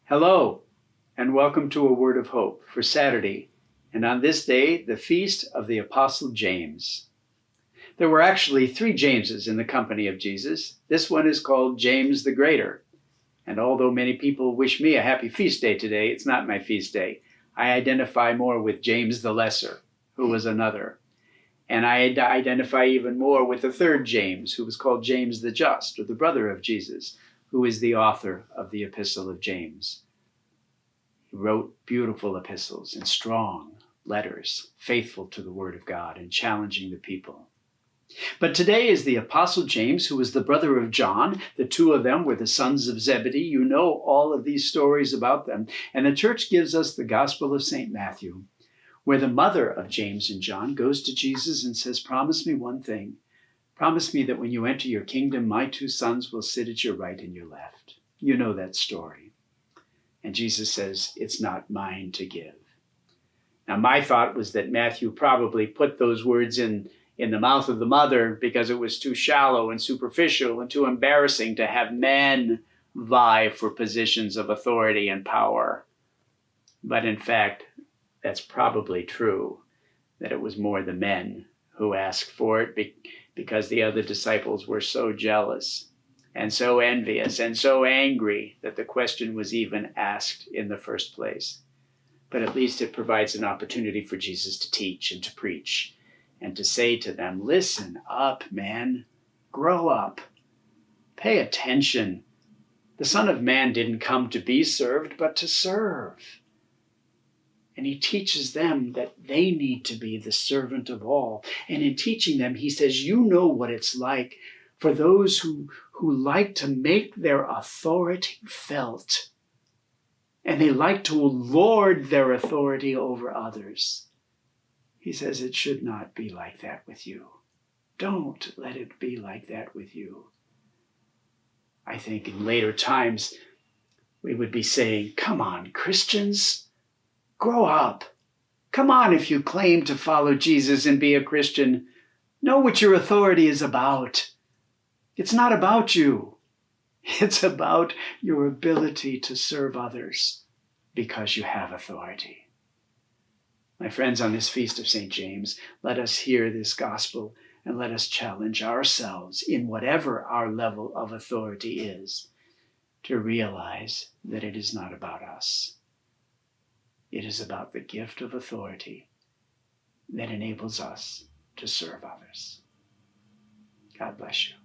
Hello, and welcome to A Word of Hope for Saturday, and on this day, the feast of the Apostle James. There were actually 3 Jameses in the company of Jesus. This one is called James the Greater. And although many people wish me a happy feast day today, it's not my feast day. I identify more with James the Lesser, who was another. And I identify even more with the 3rd James, who was called James the Just, or the brother of Jesus, who is the author of the Epistle of James. He wrote beautiful epistles and strong letters, faithful to the Word of God and challenging the people. But today is the Apostle James, who was the brother of John. The 2 of them were the sons of Zebedee. You know all of these stories about them. And the church gives us the Gospel of St. Matthew, where the mother of James and John goes to Jesus and says, "Promise me one thing. Promise me that when you enter your kingdom, my 2 sons will sit at your right and your left." You know that story. And Jesus says, "It's not mine to give." Now, my thought was that Matthew probably put those words in the mouth of the mother because it was too shallow and superficial and too embarrassing to have men vie for positions of authority and power. But in fact, that's probably true, that it was more the men who asked for it because the other disciples were so jealous and so envious and so angry that the question was even asked in the first place. But at least it provides an opportunity for Jesus to teach and to preach and to say to them, "Listen up, man. Grow up. Pay attention. The Son of Man didn't come to be served, but to serve." And he teaches them that they need to be the servant of all. And in teaching them, he says, you know what it's like for those who like to make their authority felt. And they like to lord their authority over others. He says it should not be like that with you. Don't let it be like that with you. I think in later times, we would be saying, "Come on, Christians, grow up. Come on, if you claim to follow Jesus and be a Christian, know what your authority is about. It's not about you. It's about your ability to serve others because you have authority." My friends, on this feast of St. James, let us hear this gospel and let us challenge ourselves in whatever our level of authority is to realize that it is not about us. It is about the gift of authority that enables us to serve others. God bless you.